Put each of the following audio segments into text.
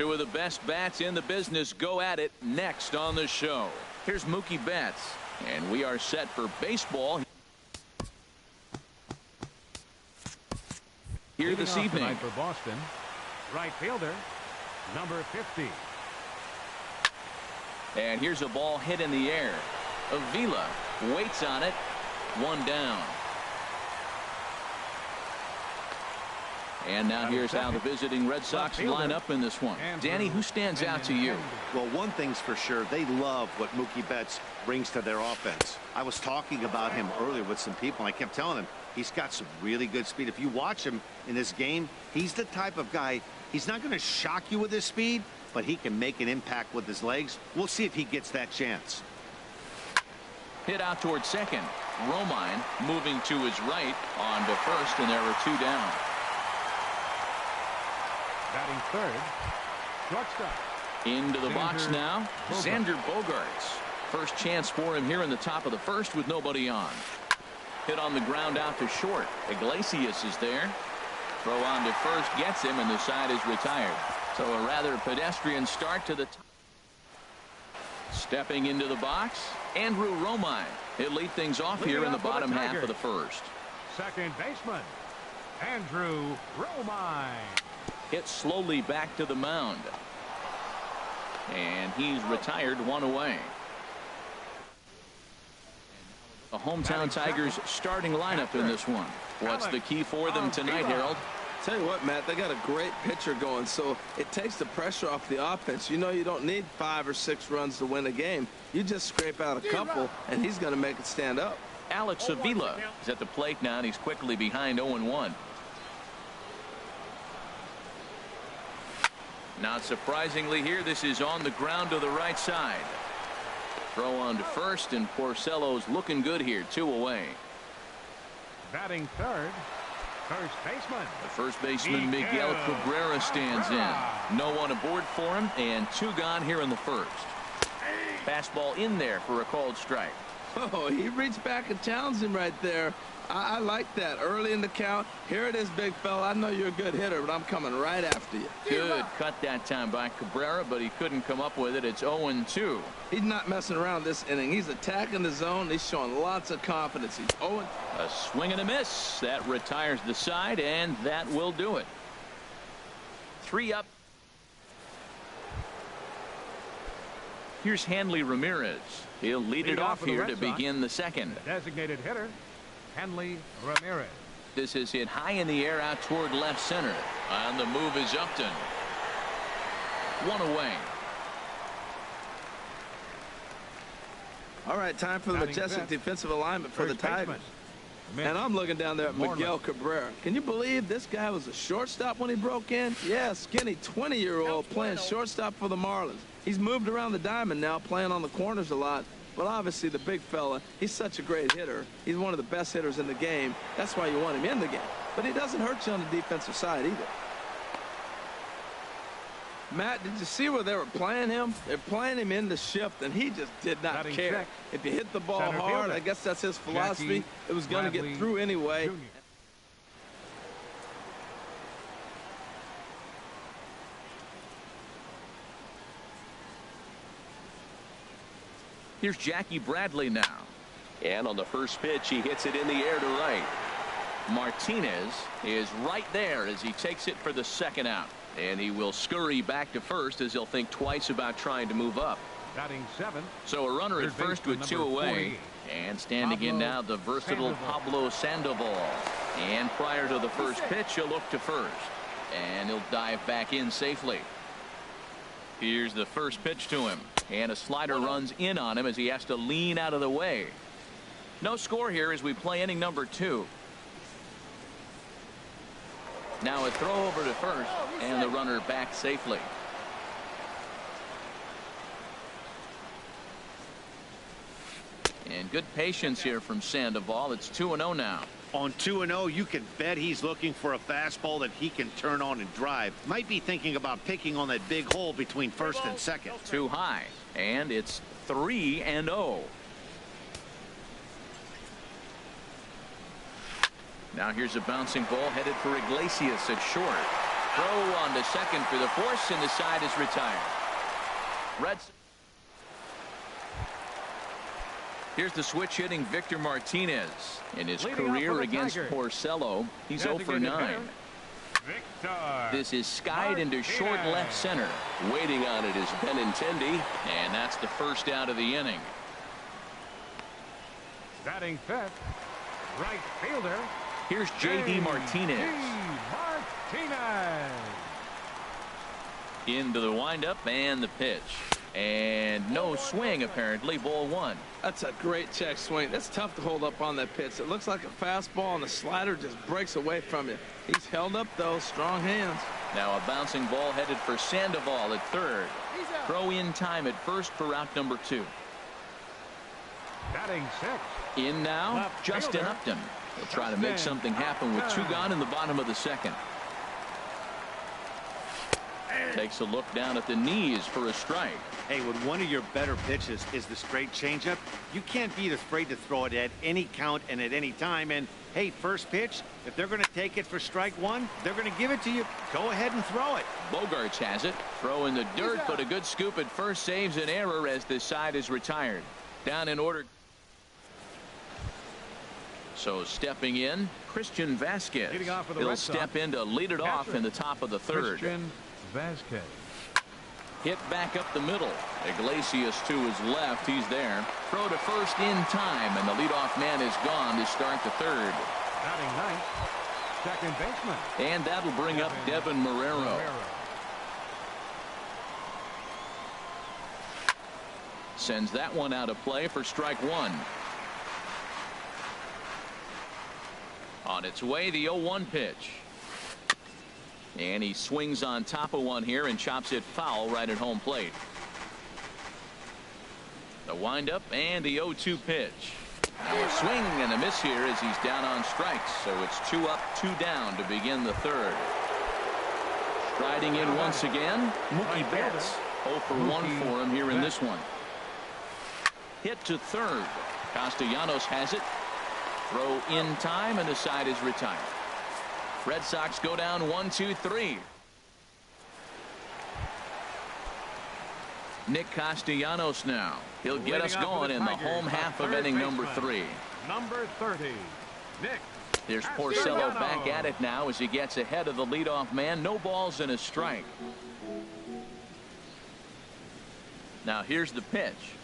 Two of the best bats in the business go at it next on the show. Here's Mookie Betts, and we are set for baseball here this evening. For Boston, right fielder, number 50. And here's a ball hit in the air. Avila waits on it. One down. And now here's how the visiting Red Sox line up in this one. Danny, who stands out to you? Well, one thing's for sure. They love what Mookie Betts brings to their offense. I was talking about him earlier with some people, and I kept telling them he's got some really good speed. If you watch him in this game, he's the type of guy, he's not going to shock you with his speed, but he can make an impact with his legs. We'll see if he gets that chance. Hit out towards second. Romine moving to his right on to first, and there were two down. Batting third, shortstop. Into the box now, Xander Bogaerts. First chance for him here in the top of the first with nobody on. Hit on the ground out to short. Iglesias is there. Throw on to first gets him, and the side is retired. So a rather pedestrian start to the top. Stepping into the box, Andrew Romine. He'll lead things off here in the bottom half of the first. Second baseman, Andrew Romine. Hit slowly back to the mound. And he's retired, one away. The hometown Tigers starting lineup in this one. What's the key for them tonight, Harold? Tell you what, Matt, they got a great pitcher going, so it takes the pressure off the offense. You know, you don't need 5 or 6 runs to win a game. You just scrape out a couple, and he's going to make it stand up. Alex Avila is at the plate now, and he's quickly behind 0-1. Not surprisingly here, this is on the ground to the right side. Throw on to first, and Porcello's looking good here, 2 away. Batting third, first baseman. The first baseman, Miguel Cabrera, stands in. No one aboard for him, and 2 gone here in the first. Fastball in there for a called strike. Oh, he reached back and challenged him right there. I like that. Early in the count. Here it is, big fella. I know you're a good hitter, but I'm coming right after you. Good cut that time by Cabrera, but he couldn't come up with it. It's 0-2. He's not messing around this inning. He's attacking the zone. He's showing lots of confidence. He's 0. A swing and a miss. That retires the side, and that will do it. 3 up. Here's Hanley Ramirez. He'll lead it off here to begin the second. Designated hitter, Hanley Ramirez. This is hit high in the air out toward left center. On the move is Upton. 1 away. All right, time for the majestic defensive alignment for the Tigers. And I'm looking down there at Miguel Cabrera. Can you believe this guy was a shortstop when he broke in? Yeah, skinny 20-year-old playing shortstop for the Marlins. He's moved around the diamond now, playing on the corners a lot. But obviously the big fella, he's such a great hitter. He's one of the best hitters in the game. That's why you want him in the game. But he doesn't hurt you on the defensive side either. Matt, did you see where they were playing him? They're playing him in the shift, and he just did not care. If you hit the ball hard, I guess that's his philosophy. It was going to get through anyway. Jr. Here's Jackie Bradley now. And on the first pitch, he hits it in the air to right. Martinez is right there as he takes it for the second out. And he will scurry back to first as he'll think twice about trying to move up. Batting 7. So a runner at first with 2 away. And standing in now, the versatile Pablo Sandoval. And prior to the first pitch, he'll look to first. And he'll dive back in safely. Here's the first pitch to him. And a slider runs in on him as he has to lean out of the way. No score here as we play inning number 2. Now a throw over to first, and the runner back safely. And good patience here from Sandoval. It's 2-0 now. On 2-0, you can bet he's looking for a fastball that he can turn on and drive. Might be thinking about picking on that big hole between first and second. Too high, and it's 3-0. Now here's a bouncing ball headed for Iglesias at short. Throw on to second for the force, and the side is retired. Reds. Here's the switch hitting Victor Martinez. In his career against Porcello, he's 0 for 9. This is skied into short left center. Waiting on it is Benintendi. And that's the first out of the inning. Batting fifth, right fielder. Here's J.D. Martinez. Into the windup and the pitch. And no swing, apparently. Ball 1. That's a great check swing. That's tough to hold up on that pitch. It looks like a fastball, and the slider just breaks away from you. He's held up, though. Strong hands. Now a bouncing ball headed for Sandoval at third. Throw in time at first for out number 2. Batting sixth. In now, Justin Upton. He'll try to make something happen with 2 gone in the bottom of the second. Takes a look down at the knees for a strike. Hey, when one of your better pitches is the straight changeup, you can't be afraid to throw it at any count and at any time. And hey, first pitch, if they're going to take it for strike 1, they're going to give it to you. Go ahead and throw it. Bogarts has it. Throw in the dirt, but a good scoop at first saves an error as this side is retired. Down in order. So stepping in, Christian Vasquez. He'll step in to lead it off in the top of the third. Christian Vasquez. Hit back up the middle. Iglesias to his left. He's there. Throw to first in time, and the leadoff man is gone to start the third. Batting ninth, second baseman. And that'll bring up Devin Marrero. Sends that one out of play for strike 1. On its way, the 0-1 pitch. And he swings on top of one here and chops it foul right at home plate. The windup and the 0-2 pitch. Now a swing and a miss here as he's down on strikes. So it's 2 up, 2 down to begin the third. Striding in once again, Mookie Betts. 0 for 1 for him here in this one. Hit to third. Castellanos has it. Throw in time, and the side is retired. Red Sox go down 1-2-3. Nick Castellanos now. He'll get us going in the home half of inning number 3. Number 30, Nick. There's Porcello back at it now as he gets ahead of the leadoff man. No balls and a strike. Now here's the pitch.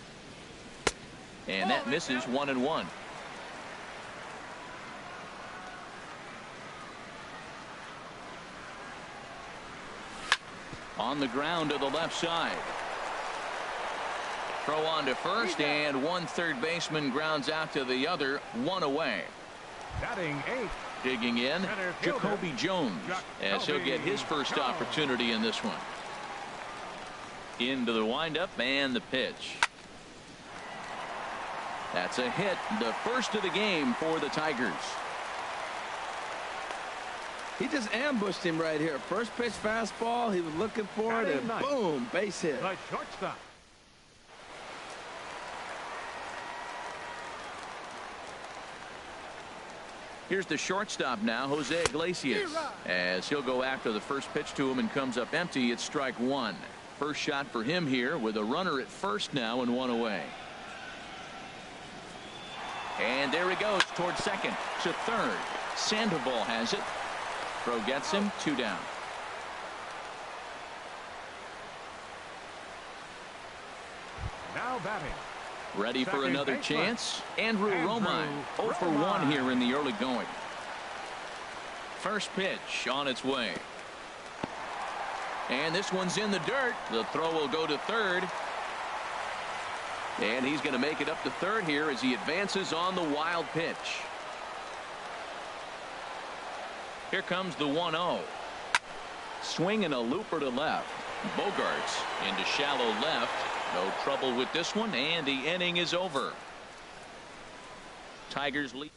And that misses 1-1. On the ground to the left side. Throw on to first, and one third baseman grounds out to the other. 1 away. Batting 8. Digging in, Jacoby Jones, as he'll get his first opportunity in this one. Into the windup and the pitch. That's a hit, the first of the game for the Tigers. He just ambushed him right here. First pitch fastball. He was looking for it, and boom, base hit. The shortstop. Here's the shortstop now, Jose Iglesias, as he'll go after the first pitch to him and comes up empty. It's strike 1. First shot for him here with a runner at first now and 1 away. And there he goes towards second to third. Sandoval has it. Throw gets him. 2 down. Now batting. Ready for another chance. Andrew Romine. 0 for 1 here in the early going. First pitch on its way. And this one's in the dirt. The throw will go to third. And he's going to make it up to third here as he advances on the wild pitch. Here comes the 1-0. Swing and a looper to left. Bogarts into shallow left. No trouble with this one, and the inning is over. Tigers lead.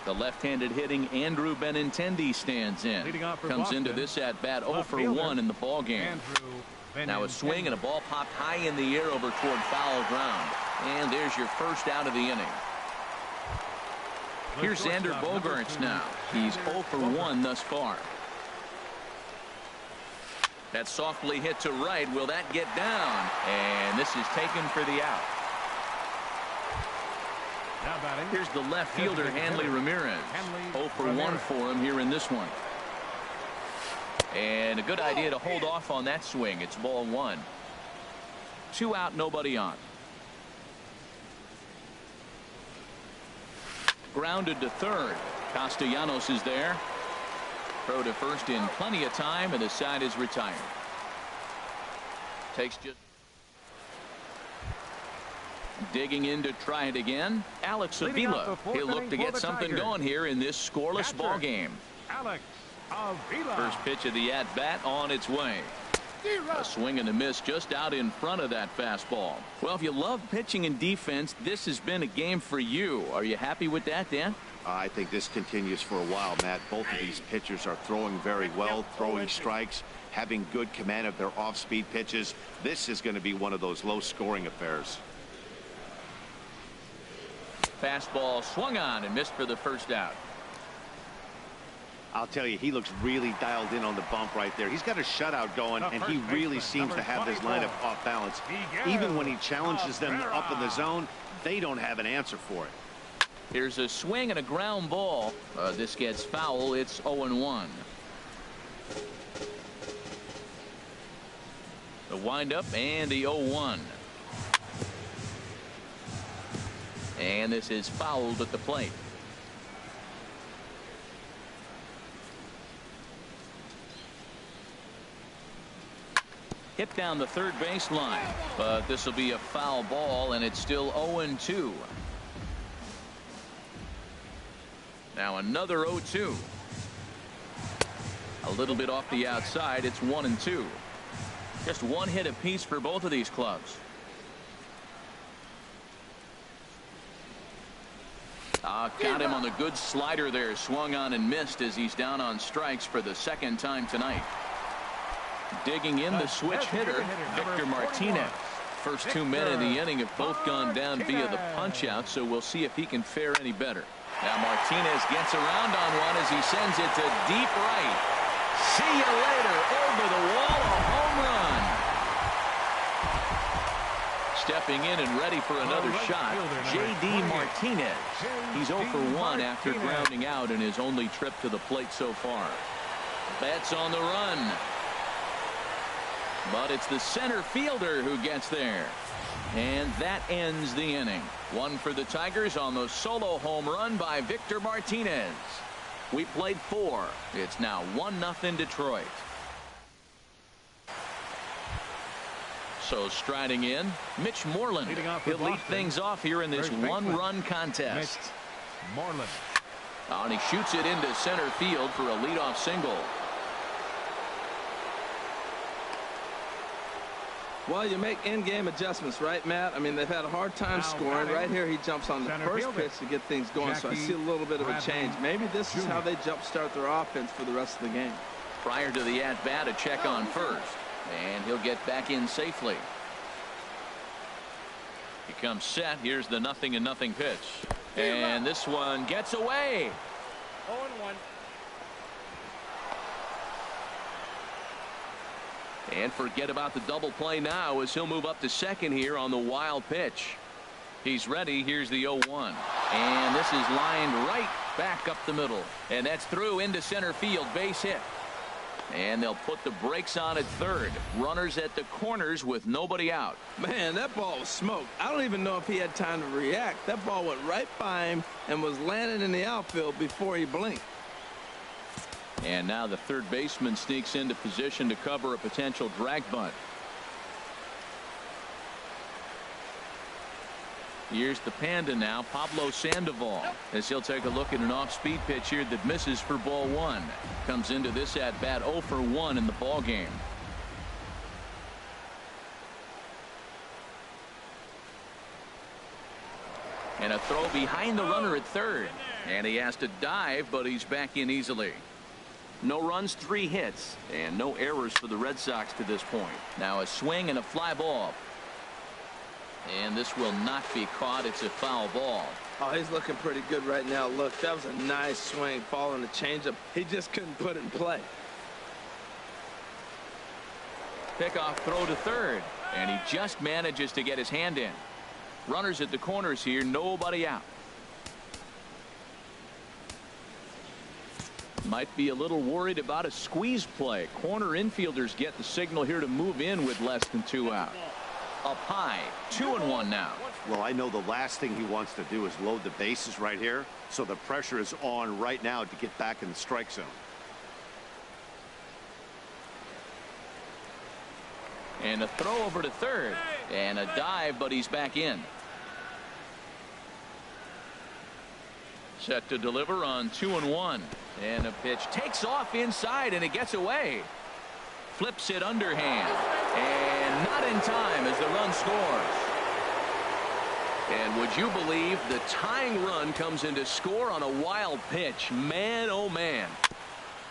The left-handed hitting Andrew Benintendi stands in. Comes into this at bat 0 for 1 in the ball game. Now a swing and a ball popped high in the air over toward foul ground. And there's your first out of the inning. Here's Xander Bogaerts now. He's 0 for 1 thus far. That's softly hit to right. Will that get down? And this is taken for the out. Now batting. Here's the left fielder, Hanley Ramirez. 0 for 1 for him here in this one. And a good idea to hold off on that swing. It's ball 1. 2 out, nobody on. Grounded to third. Castellanos is there. Throw to first in plenty of time, and the side is retired. Takes just digging in to try it again. Alex Avila. He'll look to get something going here in this scoreless ball game. Alex Avila. First pitch of the at bat on its way. A swing and a miss just out in front of that fastball. Well, if you love pitching and defense, this has been a game for you. Are you happy with that, Dan? I think this continues for a while, Matt. Both of these pitchers are throwing very well, throwing strikes, having good command of their off-speed pitches. This is going to be one of those low-scoring affairs. Fastball swung on and missed for the first out. I'll tell you, he looks really dialed in on the bump right there. He's got a shutout going, and he really seems to have this lineup off balance. Even when he challenges them up in the zone, they don't have an answer for it. Here's a swing and a ground ball. This gets foul. It's 0-1. The windup and the 0-1. And this is fouled at the plate. Hit down the third baseline, but this will be a foul ball, and it's still 0-2. Now another 0-2. A little bit off the outside. It's 1-2. Just one hit apiece for both of these clubs. Got him on the good slider there. Swung on and missed as he's down on strikes for the second time tonight. Digging in the switch hitter, Victor Martinez. First 2 men in the inning have both gone down via the punch out, so we'll see if he can fare any better. Now Martinez gets around on one as he sends it to deep right. See you later. Over the wall, a home run. Stepping in and ready for another shot, J.D. Martinez. He's 0 for 1 after grounding out in his only trip to the plate so far. Betts on the run. But it's the center fielder who gets there. And that ends the inning. 1 for the Tigers on the solo home run by Victor Martinez. We played 4. It's now 1-0 Detroit. So striding in, Mitch Moreland. He'll lead things off here in this one-run contest. Moreland. And he shoots it into center field for a leadoff single. Well, you make in-game adjustments, right, Matt? I mean, they've had a hard time scoring. Right here, he jumps on the first pitch to get things going, so I see a little bit of a change. Maybe this is how they jumpstart their offense for the rest of the game. Prior to the at-bat, a check on first. And he'll get back in safely. He comes set. Here's the 0-0 pitch. And this one gets away. 0-1. And forget about the double play now as he'll move up to second here on the wild pitch. He's ready. Here's the 0-1. And this is lined right back up the middle. And that's through into center field. Base hit. And they'll put the brakes on at third. Runners at the corners with nobody out. Man, that ball was smoked. I don't even know if he had time to react. That ball went right by him and was landing in the outfield before he blinked. And now the third baseman sneaks into position to cover a potential drag bunt. Here's the Panda now, Pablo Sandoval, as he'll take a look at an off-speed pitch here that misses for ball 1. Comes into this at-bat 0 for 1 in the ball game. And a throw behind the runner at third. And he has to dive, but he's back in easily. No runs, 3 hits, and no errors for the Red Sox to this point. Now a swing and a fly ball. And this will not be caught. It's a foul ball. Oh, he's looking pretty good right now. Look, that was a nice swing following the changeup. He just couldn't put it in play. Pickoff throw to third, and he just manages to get his hand in. Runners at the corners here, nobody out. Might be a little worried about a squeeze play. Corner infielders get the signal here to move in with less than 2 out. Up high, 2-1 now. Well, I know the last thing he wants to do is load the bases right here, so the pressure is on right now to get back in the strike zone. And a throw over to third, and a dive, but he's back in. Set to deliver on 2-1, and a pitch takes off inside, and it gets away. Flips it underhand, and not in time as the run scores. And would you believe the tying run comes into score on a wild pitch? Man, oh man.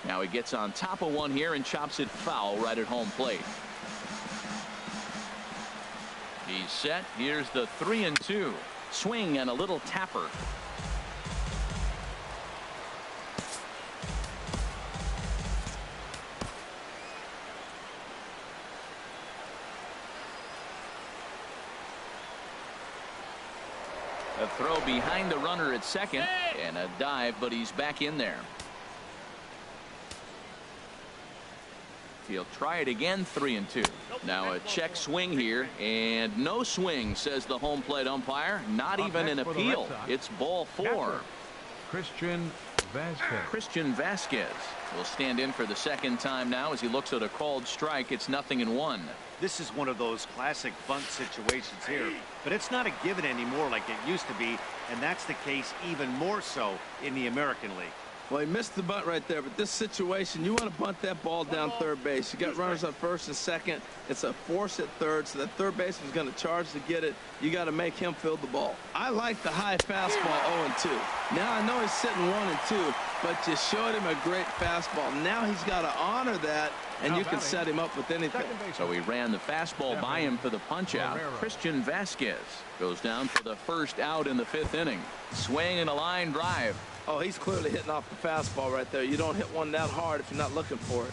Now he gets on top of one here and chops it foul right at home plate. He's set. Here's the 3-2. Swing and a little tapper. A throw behind the runner at second, and a dive, but he's back in there. He'll try it again. 3-2. Now a check swing here, and no swing, says the home plate umpire. Not even an appeal. It's ball 4. Christian Vasquez will stand in for the second time now as he looks at a called strike. It's 0-1. This is one of those classic bunt situations here, but it's not a given anymore like it used to be, and that's the case even more so in the American League. Well, he missed the bunt right there, but this situation, you want to bunt that ball down third base. You got runners on first and second. It's a force at third, so that third baseman's going to charge to get it. You got to make him field the ball. I like the high fastball 0-2. Now I know he's sitting 1-2, but you showed him a great fastball. Now he's got to honor that, and you can set him up with anything. So he ran the fastball by him for the punch out. Christian Vasquez goes down for the first out in the 5th inning. Swing and a line drive. Oh, he's clearly hitting off the fastball right there. You don't hit one that hard if you're not looking for it.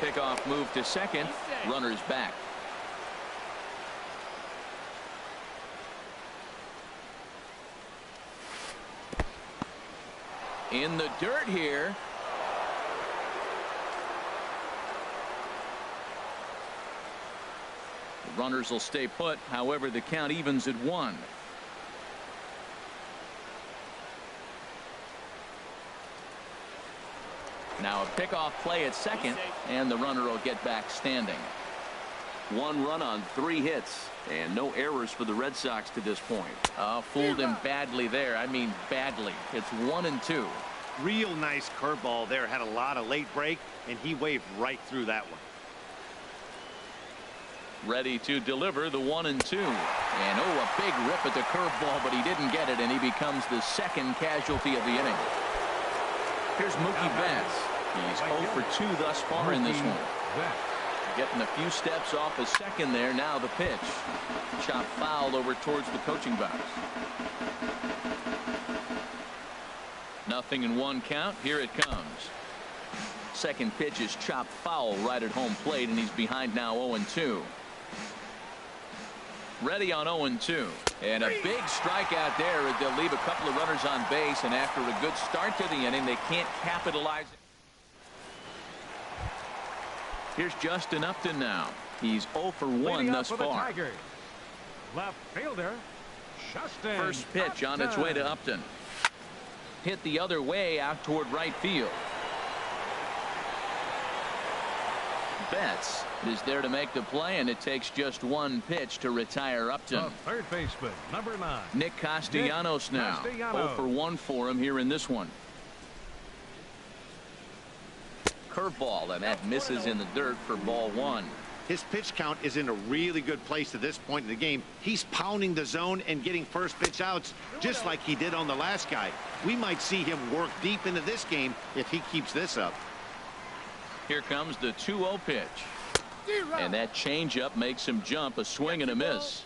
Pickoff move to second. Runners back. In the dirt here. The runners will stay put. However, the count evens at 1. Now a pickoff play at second, and the runner will get back standing. 1 run on 3 hits, and no errors for the Red Sox to this point. Fooled him badly there. I mean badly. It's 1-2. Real nice curveball there. Had a lot of late break, and he waved right through that one. Ready to deliver the 1-2. And a big rip at the curveball, but he didn't get it, and he becomes the second casualty of the inning. Here's Mookie Betts. He's 0 for 2 thus far in this one. Getting a few steps off a second there. Now the pitch. Chop foul over towards the coaching box. 0-1 count. Here it comes. Second pitch is chopped foul right at home plate, and he's behind now 0-2. Ready on 0-2. And a big strikeout there. They'll leave a couple of runners on base, and after a good start to the inning, they can't capitalize. Here's Justin Upton now. He's 0 for 1 thus far. Left fielder, Justin. First pitch on its way to Upton. Hit the other way out toward right field. Betts is there to make the play, and it takes just 1 pitch to retire Upton. Third baseman, number 9. Nick Castellanos now. 0 for 1 for him here in this one. Curveball, and that misses in the dirt for ball 1. His pitch count is in a really good place at this point in the game. He's pounding the zone and getting first pitch outs just like he did on the last guy. We might see him work deep into this game if he keeps this up. Here comes the 2-0 pitch. And that changeup makes him jump. A swing and a miss.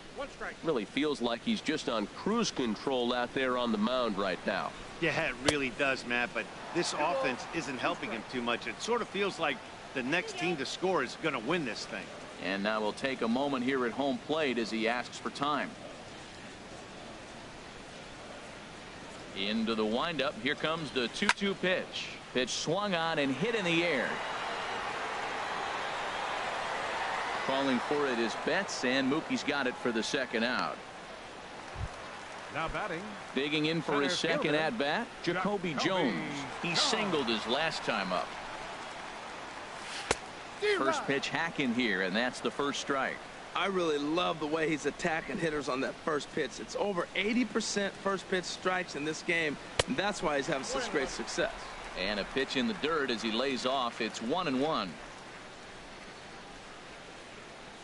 Really feels like he's just on cruise control out there on the mound right now. Yeah, it really does, Matt, but this offense isn't helping him too much. It sort of feels like the next team to score is going to win this thing. And now we'll take a moment here at home plate as he asks for time. Into the windup. Here comes the 2-2 pitch. Pitch swung on and hit in the air. Calling for it is Betts, and Mookie's got it for the second out. Now batting. Digging in for his second fielder, at-bat, Jacoby Jones. He singled his last time up. First pitch hacking here, and that's the first strike. I really love the way he's attacking hitters on that first pitch. It's over 80% first pitch strikes in this game, and that's why he's having such great success. And a pitch in the dirt as he lays off. It's 1-1.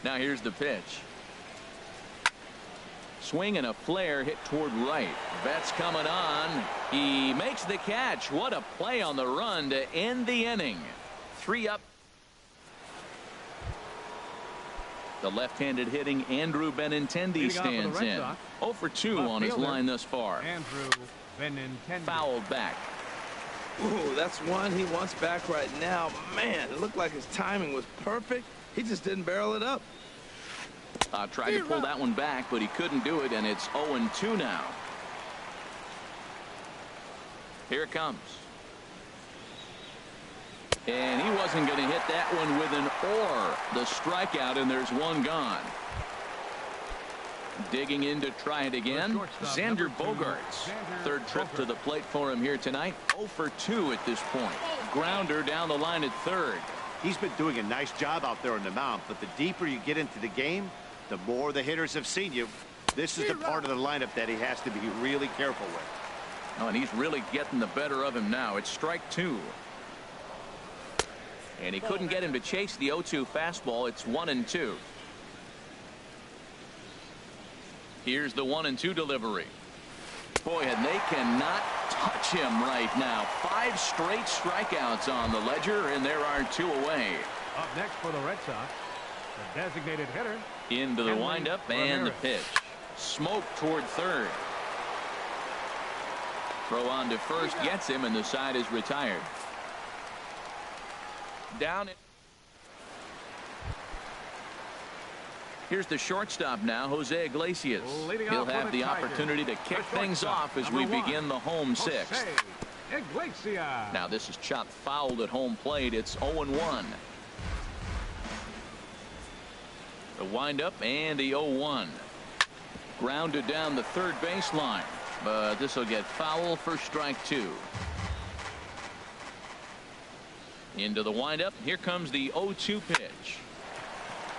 Now here's the pitch. Swing and a flare hit toward right. Betts coming on. He makes the catch. What a play on the run to end the inning. 3 up. The left-handed hitting Andrew Benintendi stands in. 0 for 2 on his line thus far. Andrew Benintendi. Fouled back. Ooh, that's one he wants back right now. Man, it looked like his timing was perfect. He just didn't barrel it up. Tried to pull that one back, but he couldn't do it, and it's 0-2 now. Here it comes. And he wasn't going to hit that one with an or. The strikeout, and there's one gone. Digging in to try it again. Xander Bogaerts. Third trip to the plate for him here tonight. 0 for 2 at this point. Grounder down the line at third. He's been doing a nice job out there on the mound, but the deeper you get into the game, the more the hitters have seen you. This is the part of the lineup that he has to be really careful with. Oh, and he's really getting the better of him now. It's strike 2. And he couldn't get him to chase the 0-2 fastball. It's 1-2. Here's the 1-2 delivery. Boy, and they cannot touch him right now. 5 straight strikeouts on the ledger, and there are 2 away. Up next for the Red Sox, the designated hitter. Into the windup and the pitch. Smoke toward third. Throw on to first gets him, and the side is retired. Down it. Here's the shortstop now, Jose Iglesias. He'll have the opportunity to kick things off as we begin the home 6th. Iglesias. Now this is chopped fouled at home plate. It's 0-1. The windup and the 0-1. Grounded down the third baseline, but this will get foul for strike 2. Into the windup. Here comes the 0-2 pitch.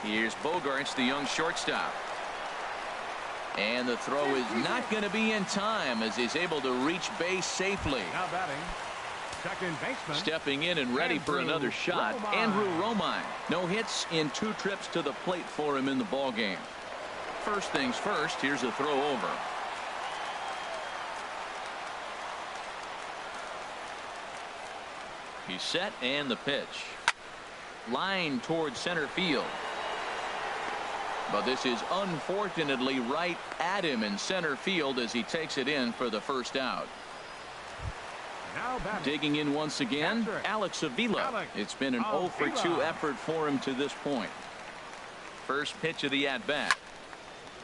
Here's Bogaerts, the young shortstop. And the throw is not going to be in time as he's able to reach base safely. Now batting, second baseman. Stepping in and ready for another shot, Andrew Romine. No hits in 2 trips to the plate for him in the ballgame. First things first, here's a throw over. He's set, and the pitch. Line towards center field. But this is unfortunately right at him in center field as he takes it in for the first out. Now digging in once again, Alex Avila. It's been an 0 for 2 effort for him to this point. First pitch of the at-bat.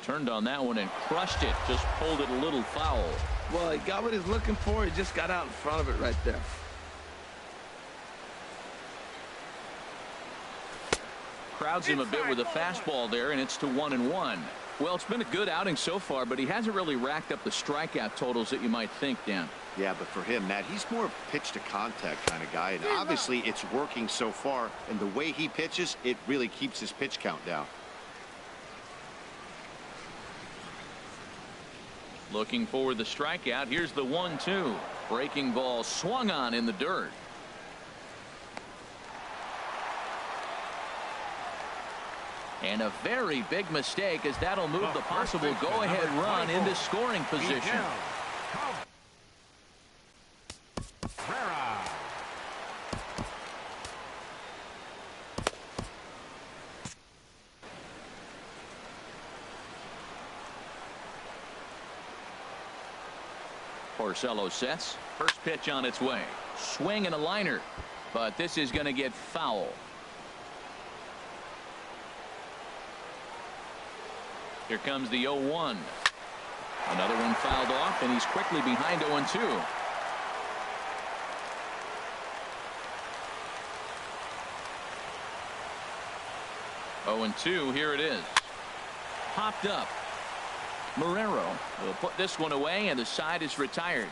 Turned on that one and crushed it. Just pulled it a little foul. Well, he got what he's looking for. He just got out in front of it right there. Crowds him a bit with a fastball there, and it's to 1-1. Well, it's been a good outing so far, but he hasn't really racked up the strikeout totals that you might think, Dan. Yeah, but for him, Matt, he's more of a pitch to contact kind of guy, and obviously it's working so far, and the way he pitches, it really keeps his pitch count down. Looking for the strikeout. Here's the 1-2. Breaking ball swung on in the dirt. And a very big mistake, as that'll move the possible go-ahead run into scoring position. Porcello sets. First pitch on its way. Swing and a liner. But this is going to get foul. Here comes the 0-1. Another one fouled off, and he's quickly behind 0-2. Oh, and 2, here it is. Popped up. Marrero will put this one away, and the side is retired.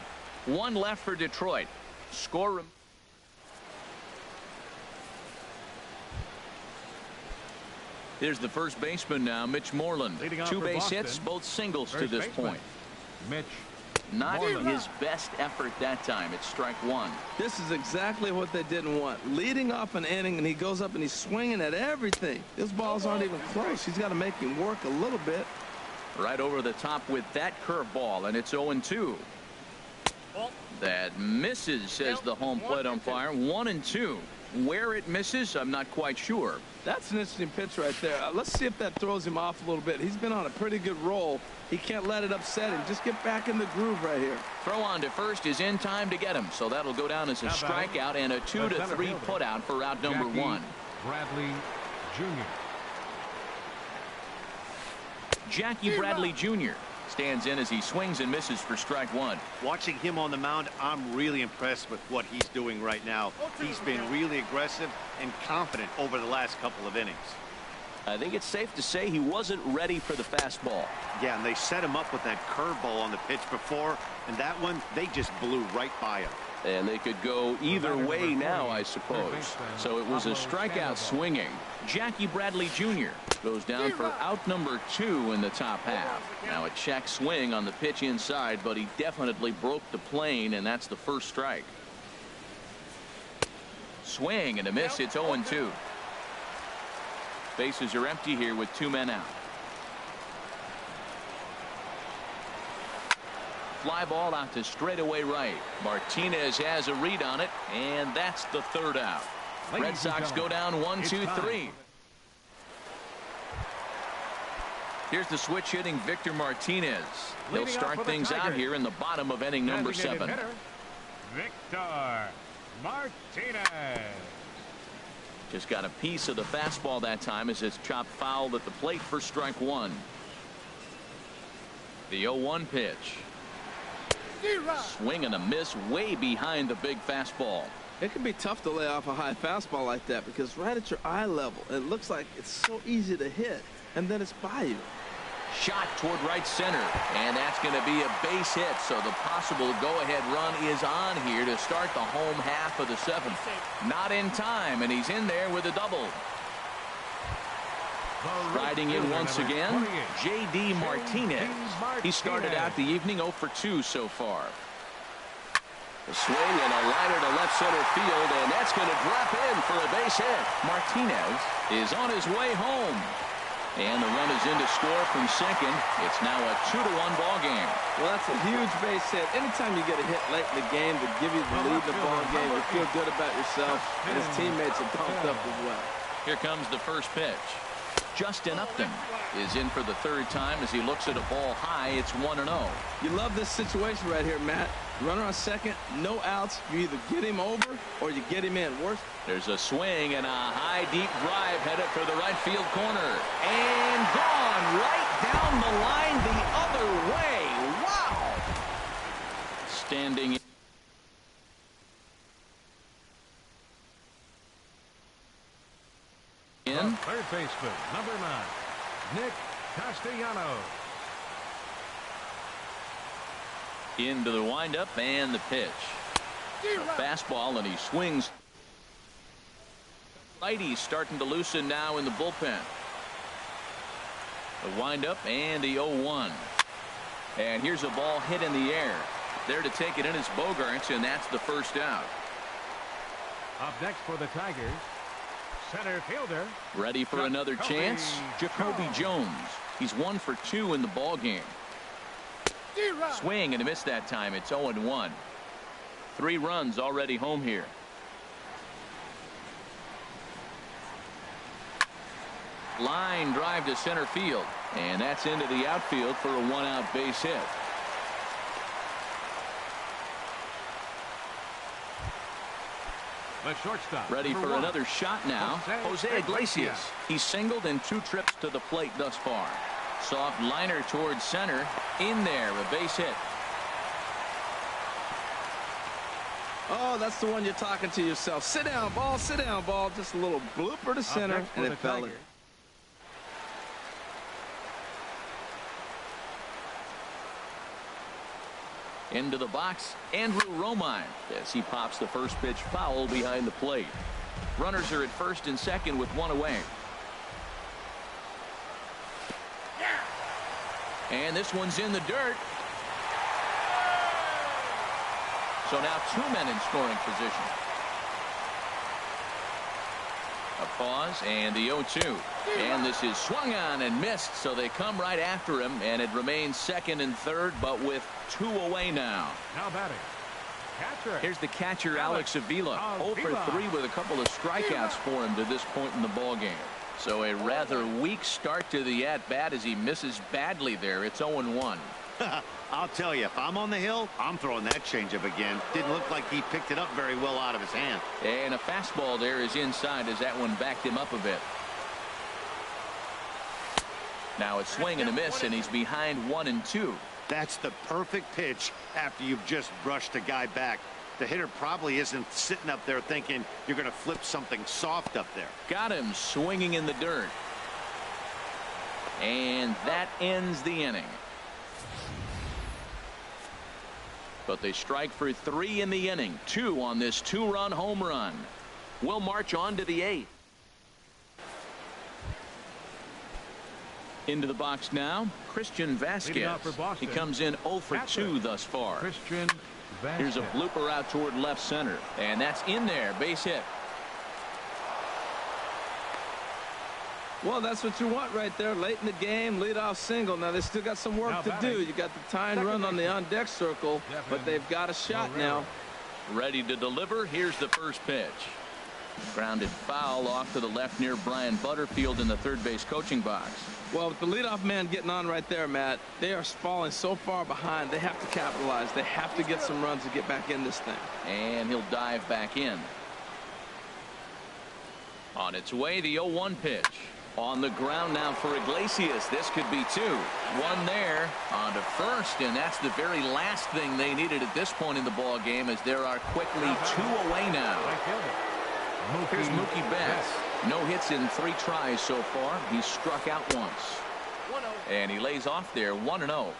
One left for Detroit. Score. Here's the first baseman now, Mitch Moreland. 2 base hits, both singles to this point. Mitch. Not his best effort that time. It's strike 1. This is exactly what they didn't want. Leading off an inning, and he goes up and he's swinging at everything. His balls aren't even close. He's got to make him work a little bit. Right over the top with that curveball, and it's 0-2. That misses, says the home plate umpire. 1-2. Where it misses, I'm not quite sure. That's an interesting pitch right there. Let's see if that throws him off a little bit. He's been on a pretty good roll. He can't let it upset him. Just get back in the groove right here. Throw on to first is in time to get him, so that'll go down as a strikeout and a 2-3 put out for out number 1. Bradley Jr. Jackie Bradley Jr. stands in as he swings and misses for strike 1. Watching him on the mound, I'm really impressed with what he's doing right now. He's been really aggressive and confident over the last couple of innings. I think it's safe to say he wasn't ready for the fastball. Yeah, and they set him up with that curveball on the pitch before, and that one, they just blew right by him. And they could go either way now, I suppose. So it was a strikeout swinging. Jackie Bradley Jr. goes down for out number 2 in the top half. Now a check swing on the pitch inside, but he definitely broke the plane, and that's the first strike. Swing and a miss. It's 0-2. Bases are empty here with 2 men out. Fly ball out to straightaway right. Martinez has a read on it, and that's the 3rd out. Red Sox go down 1-2-3. Here's the switch hitting Victor Martinez. He'll start things out here in the bottom of inning number 7. Victor Martinez. Just got a piece of the fastball that time as it's chopped foul at the plate for strike 1. The 0-1 pitch. Swing and a miss way behind the big fastball. It can be tough to lay off a high fastball like that because right at your eye level, it looks like it's so easy to hit, and then it's by you. Shot toward right center, and that's going to be a base hit, so the possible go-ahead run is on here to start the home half of the 7th. Not in time, and he's in there with a double. Riding in once again, J.D. Martinez. He started out the evening 0 for 2 so far. A swing and a liner to left center field, and that's going to drop in for a base hit. Martinez is on his way home. And the run is in to score from second. It's now a 2-1 ball game. Well, that's a huge base hit. Anytime you get a hit late in the game to give you the lead in the ball game, you feel good about yourself, and his teammates are pumped up as well. Here comes the first pitch. Justin Upton is in for the 3rd time as he looks at a ball high. It's 1-0. You love this situation right here, Matt. Runner on second, no outs. You either get him over or you get him in. Worse. There's a swing and a high deep drive headed for the right field corner. And gone right down the line the other way. Wow. Standing in. 3rd baseman, number 9, Nick Castellanos. Into the windup and the pitch. A fastball, and he swings. Righty's starting to loosen now in the bullpen. The windup and the 0-1. And here's a ball hit in the air. There to take it in is Bogaerts, and that's the 1st out. Up next for the Tigers, center fielder. Ready for another chance? Jacoby Jones. He's 1 for 2 in the ball game. Swing and a miss that time. It's 0-1. 3 runs already home here. Line drive to center field, and that's into the outfield for a 1-out base hit. The shortstop. Ready for another shot now. Jose Iglesias. He's singled in 2 trips to the plate thus far. Soft liner towards center. In there, a base hit. Oh, that's the one you're talking to yourself. Sit down, ball, sit down, ball. Just a little blooper to center, and it fell in. Into the box, Andrew Romine, as he pops the first pitch foul behind the plate. Runners are at first and second with 1 away. And this one's in the dirt. So now 2 men in scoring position. A pause and the 0-2. And this is swung on and missed, so they come right after him, and it remains second and third, but with 2 away now. Now batting. Catcher. Here's the catcher, Alex Avila. 0 for 3 with a couple of strikeouts for him to this point in the ballgame. So a rather weak start to the at-bat as he misses badly there. It's 0-1. I'll tell you, if I'm on the hill, I'm throwing that changeup again. Didn't look like he picked it up very well out of his hand. And a fastball there is inside as that one backed him up a bit. Now a swing and a miss, and he's behind 1-2. That's the perfect pitch after you've just brushed a guy back. The hitter probably isn't sitting up there thinking you're going to flip something soft up there. Got him swinging in the dirt. And that ends the inning. But they strike for 3 in the inning. 2 on this 2-run home run. We'll march on to the 8th. Into the box now, Christian Vasquez. He comes in 0 for 2 thus far. Christian Vasquez. Here's a blooper out toward left center. And that's in there. Base hit. Well, that's what you want right there. Late in the game, leadoff single. Now, they still got some work to do. You got the tying run on the on-deck circle, but they've got a shot now. Ready to deliver. Here's the first pitch. Grounded foul off to the left near Brian Butterfield in the third base coaching box. Well, with the leadoff man getting on right there, Matt, they are falling so far behind. They have to capitalize. They have to get some runs to get back in this thing. And he'll dive back in. On its way, the 0-1 pitch. On the ground now for Iglesias. This could be 2. 1 there on to first, and that's the very last thing they needed at this point in the ball game, as there are quickly 2 away now. Here's Mookie Betts. No hits in 3 tries so far. He's struck out once. And he lays off there 1-0.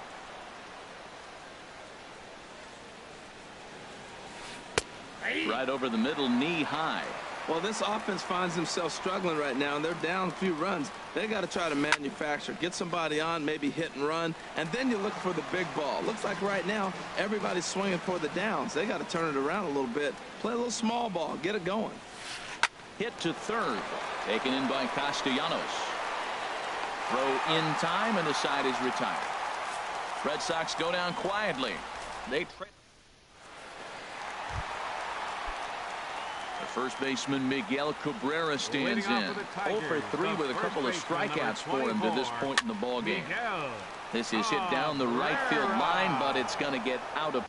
Right over the middle, knee high. Well, this offense finds themselves struggling right now, and they're down a few runs. They got to try to manufacture, get somebody on, maybe hit and run, and then you look for the big ball. Looks like right now everybody's swinging for the downs. They got to turn it around a little bit, play a little small ball, get it going. Hit to third, taken in by Castellanos. Throw in time, and the side is retired. Red Sox go down quietly. They first baseman Miguel Cabrera stands in. 0 for 3 with a couple of strikeouts for him to this point in the ballgame. This is hit down the right field line, but it's going to get out of.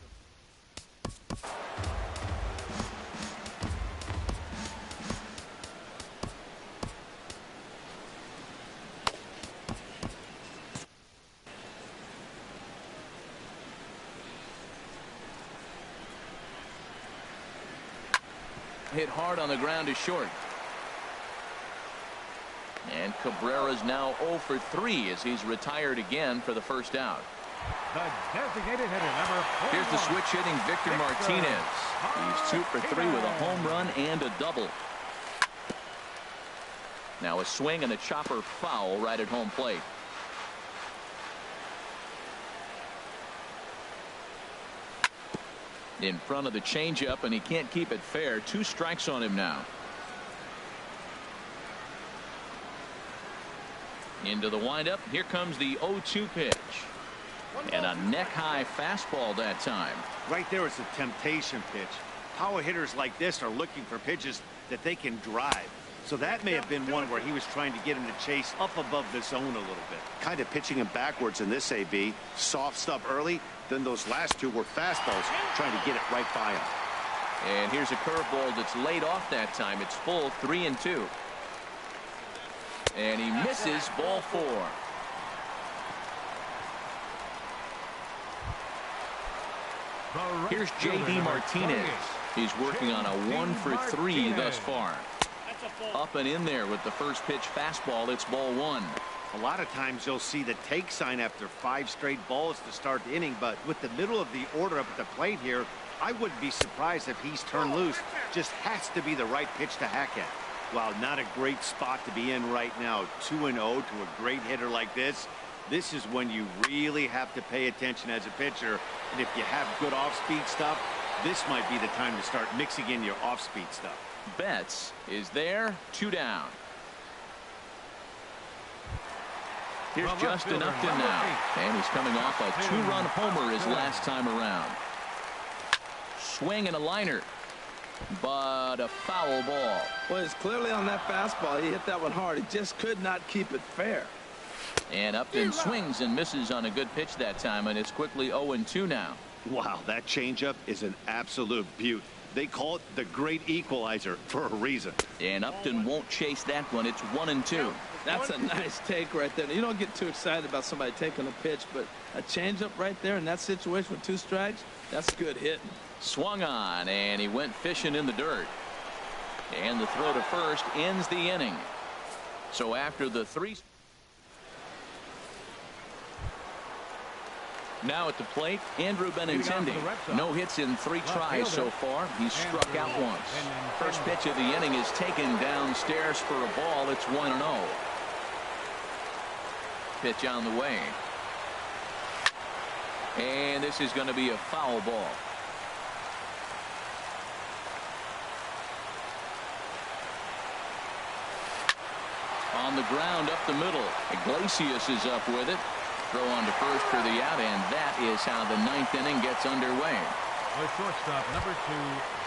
Hit hard on the ground is short. And Cabrera's now 0 for 3 as he's retired again for the first out. The designated hitter, number 41. Here's the switch hitting Victor Martinez. He's 2 for 3 with a home run and a double. Now a swing and a chopper foul right at home plate. In front of the changeup, and he can't keep it fair. 2 strikes on him now. Into the windup. Here comes the 0-2 pitch. And a neck-high fastball that time. Right there is a temptation pitch. Power hitters like this are looking for pitches that they can drive. So that may have been one where he was trying to get him to chase up above the zone a little bit. Kind of pitching him backwards in this AB. Soft stuff early. Then those last 2 were fastballs, trying to get it right by him. And here's a curveball that's laid off that time. It's full 3-2. And he misses, ball 4. Here's J.D. Martinez. He's working on a 1-for-3 thus far. Up and in there with the first pitch fastball. It's ball 1. A lot of times you'll see the take sign after 5 straight balls to start the inning, but with the middle of the order up at the plate here, I wouldn't be surprised if he's turned loose. Just has to be the right pitch to hack at. Wow, not a great spot to be in right now. 2-0 to a great hitter like this. This is when you really have to pay attention as a pitcher. And if you have good off-speed stuff, this might be the time to start mixing in your off-speed stuff. Betts is there, 2 down. Here's Justin Upton now. And he's coming off a 2-run homer his last time around. Swing and a liner. But a foul ball. Well, it's clearly on that fastball. He hit that one hard. He just could not keep it fair. And Upton swings and misses on a good pitch that time, and it's quickly 0-2 now. Wow, that changeup is an absolute beaut. They call it the great equalizer for a reason. And Upton won't chase that one. It's 1-2. That's a nice take right there. You don't get too excited about somebody taking a pitch, but a changeup right there in that situation with 2 strikes, that's good hitting. Swung on, and he went fishing in the dirt. And the throw to first ends the inning. So after the 3. Now at the plate, Andrew Benintendi. No hits in 3 tries so far. He's struck out once. First pitch of the inning is taken downstairs for a ball. It's 1-0. Pitch on the way. And this is going to be a foul ball. On the ground up the middle. Iglesias is up with it. Throw on to first for the out, and that is how the 9th inning gets underway. The shortstop, number 2,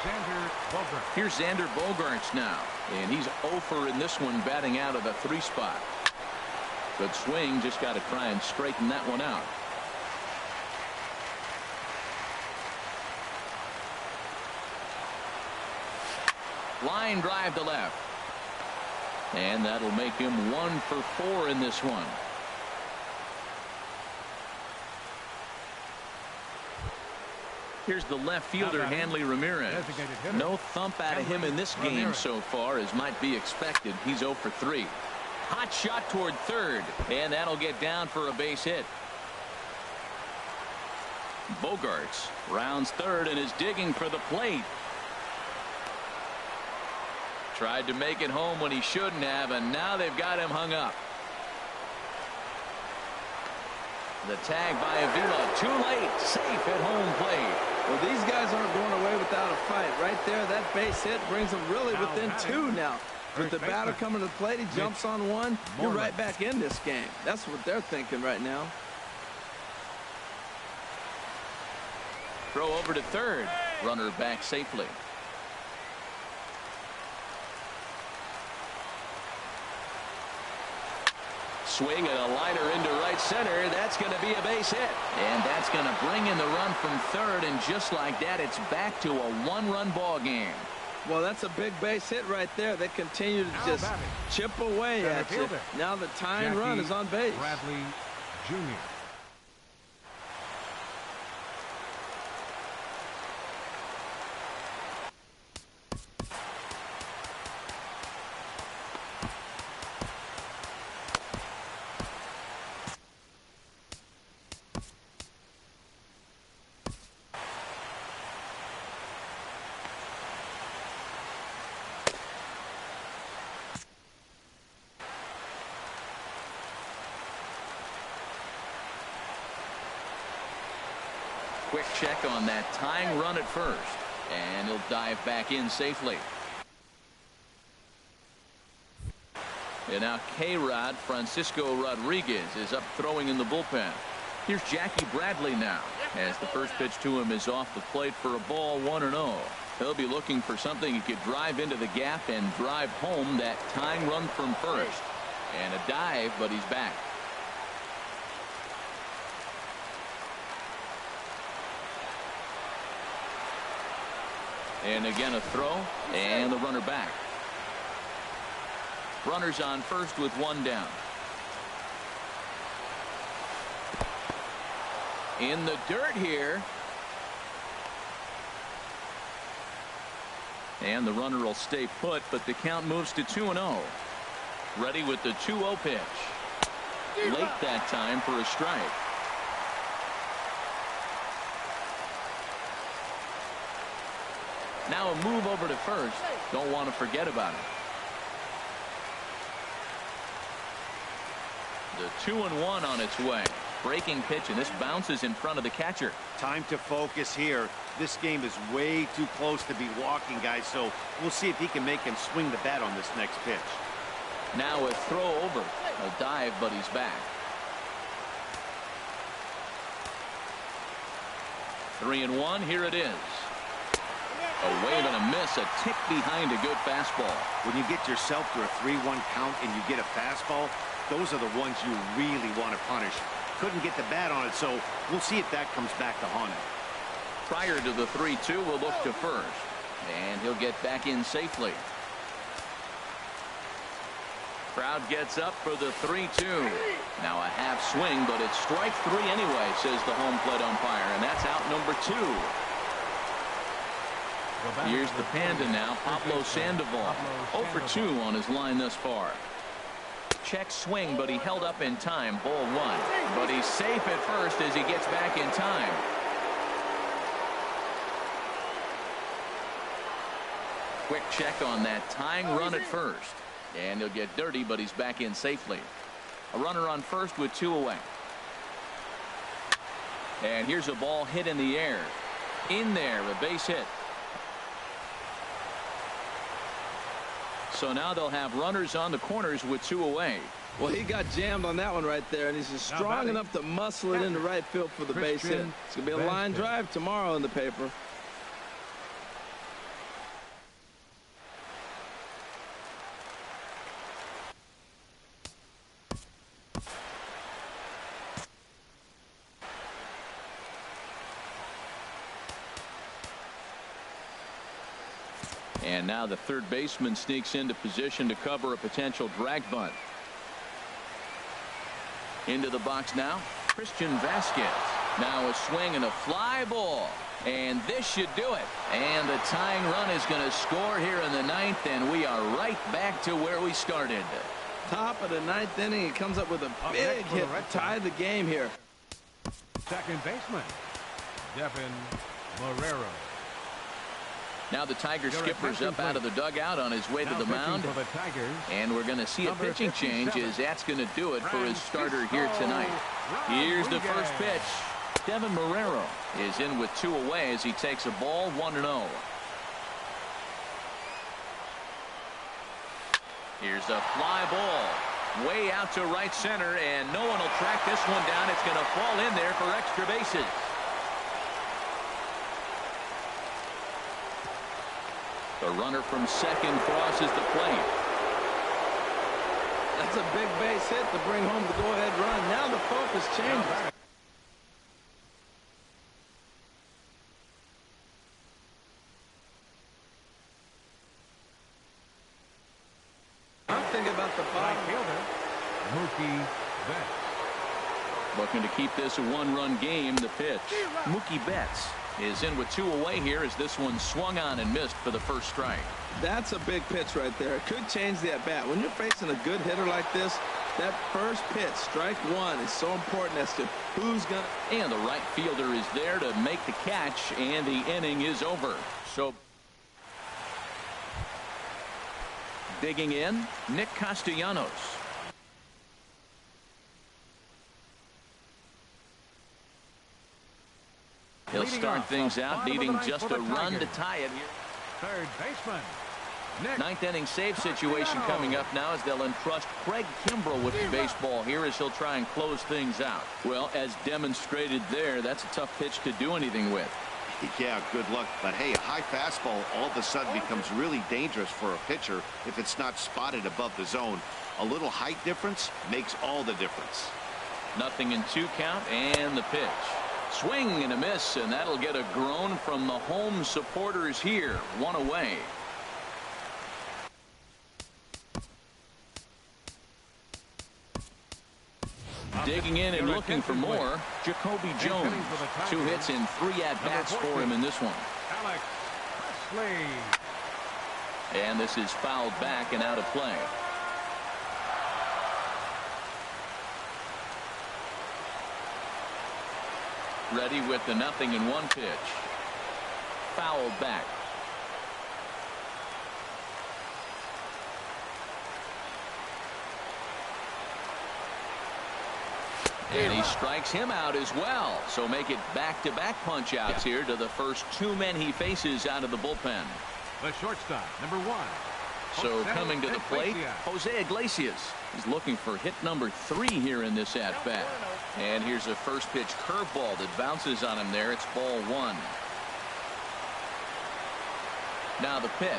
Xander Bogaerts. Here's Xander Bogaerts now, and he's 0 in this one, batting out of the 3 spot. Good swing, just got to try and straighten that one out. Line drive to left. And that'll make him 1 for 4 in this one. Here's the left fielder, Hanley Ramirez. No thump out of him in this game so far, as might be expected. He's 0 for 3. Hot shot toward third, and that'll get down for a base hit. Bogaerts rounds third and is digging for the plate. Tried to make it home when he shouldn't have, and now they've got him hung up. The tag by Avila, too late, safe at home plate. Well, these guys aren't going away without a fight. Right there, that base hit brings them really within 2 now. With the batter coming to the plate, he jumps on one. You're right back in this game. That's what they're thinking right now. Throw over to third. Runner back safely. Swing and a liner into right center. That's going to be a base hit. And that's going to bring in the run from third. And just like that, it's back to a 1-run ball game. Well, that's a big base hit right there. They continue to just chip away at you. Now the tying run is on base. Bradley Jr. Quick check on that tying run at first, and he'll dive back in safely. And now K-Rod Francisco Rodriguez is up throwing in the bullpen. Here's Jackie Bradley now, as the first pitch to him is off the plate for a ball, 1-0. He'll be looking for something he could drive into the gap and drive home that tying run from first. And a dive, but he's back. And again a throw, and the runner back. Runners on first with one down. In the dirt here. And the runner will stay put, but the count moves to 2-0. Ready with the 2-0 pitch. Late that time for a strike. Now a move over to first. Don't want to forget about it. The 2-1 on its way. Breaking pitch, and this bounces in front of the catcher. Time to focus here. This game is way too close to be walking, guys, so we'll see if he can make him swing the bat on this next pitch. Now a throw over. A dive, but he's back. 3-1. Here it is. A wave and a miss. A tick behind a good fastball. When you get yourself to a 3-1 count and you get a fastball, those are the ones you really want to punish. Couldn't get the bat on it, so we'll see if that comes back to haunt him. Prior to the 3-2, we'll look to first. And he'll get back in safely. Crowd gets up for the 3-2. Now a half swing, but it's strike three anyway, says the home plate umpire, and that's out number 2. Here's the Panda now, Pablo Sandoval. 0 for 2 on his line thus far. Check swing, but he held up in time. Ball 1. But he's safe at first as he gets back in time. Quick check on that tying run at first. And he'll get dirty, but he's back in safely. A runner on first with 2 away. And here's a ball hit in the air. In there, a base hit. So now they'll have runners on the corners with 2 away. Well, he got jammed on that one right there, and he's just strong enough to muscle it into right field for the base hit. It's going to be a line drive tomorrow in the paper. And now the third baseman sneaks into position to cover a potential drag bunt. Into the box now, Christian Vasquez. Now a swing and a fly ball. And this should do it. And the tying run is going to score here in the 9th, and we are right back to where we started. Top of the 9th inning, he comes up with a big hit to tie the game here. Second baseman, Devin Marrero. Now the Tiger skipper's up out of the dugout on his way to the mound. And we're going to see a pitching change as that's going to do it for his starter here tonight. Here's the first pitch. Devin Marrero is in with 2 away as he takes a ball 1-0. Here's a fly ball way out to right center, and no one will track this one down. It's going to fall in there for extra bases. The runner from second crosses the plate. That's a big base hit to bring home the go-ahead run. Now the focus changes. I'm thinking about the bottom fielder, Mookie Betts. Looking to keep this a 1-run game. The pitch. Mookie Betts is in with 2 away here as this one swung on and missed for the first strike. That's a big pitch right there. It could change the at-bat. When you're facing a good hitter like this, that first pitch, strike 1, is so important as to who's going to. And the right fielder is there to make the catch, and the inning is over. So digging in, Nick Castellanos. He'll start things out, needing just a run to tie it here. Third baseman, Nick 9th inning save situation coming up now as they'll entrust Craig Kimbrell with the baseball here as he'll try and close things out. Well, as demonstrated there, that's a tough pitch to do anything with. Yeah, good luck. But hey, a high fastball all of a sudden becomes really dangerous for a pitcher if it's not spotted above the zone. A little height difference makes all the difference. 0-2 count, and the pitch. Swing and a miss, and that'll get a groan from the home supporters here. One away. Digging in and looking for more, Jacoby Jones. 2 hits and 3 at-bats for him in this one. Alex Presley. And this is fouled back and out of play. Ready with the 0-1 pitch. Fouled back. And he strikes him out as well. So make it back-to-back punch-outs here to the first 2 men he faces out of the bullpen. The shortstop, number 1. So coming to the plate, Jose Iglesias is looking for hit number 3 here in this at-bat. And here's a first pitch curveball that bounces on him there. It's ball 1. Now the pitch.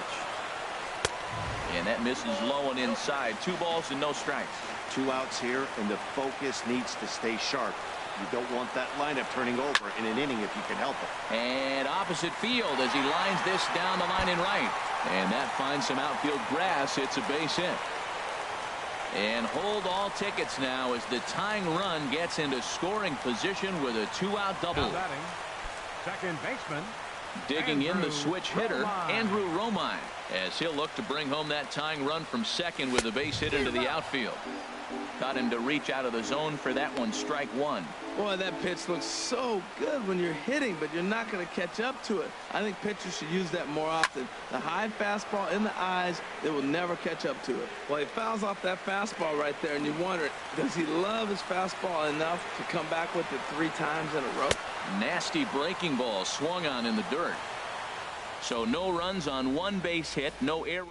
And that misses low and inside. 2 balls and no strikes. 2 outs here, and the focus needs to stay sharp. You don't want that lineup turning over in an inning if you can help it. And opposite field as he lines this down the line in right. And that finds some outfield grass. It's a base hit. And hold all tickets now as the tying run gets into scoring position with a 2-out double. Second baseman. Digging in the switch hitter, Andrew Romine, as he'll look to bring home that tying run from second with a base hit into the outfield. Got him to reach out of the zone for that one. Strike 1. Boy, that pitch looks so good when you're hitting, but you're not going to catch up to it. I think pitchers should use that more often. The high fastball in the eyes, they will never catch up to it. Well, he fouls off that fastball right there, and you wonder, does he love his fastball enough to come back with it 3 times in a row? Nasty breaking ball swung on in the dirt. So no runs on 1 base hit, no error.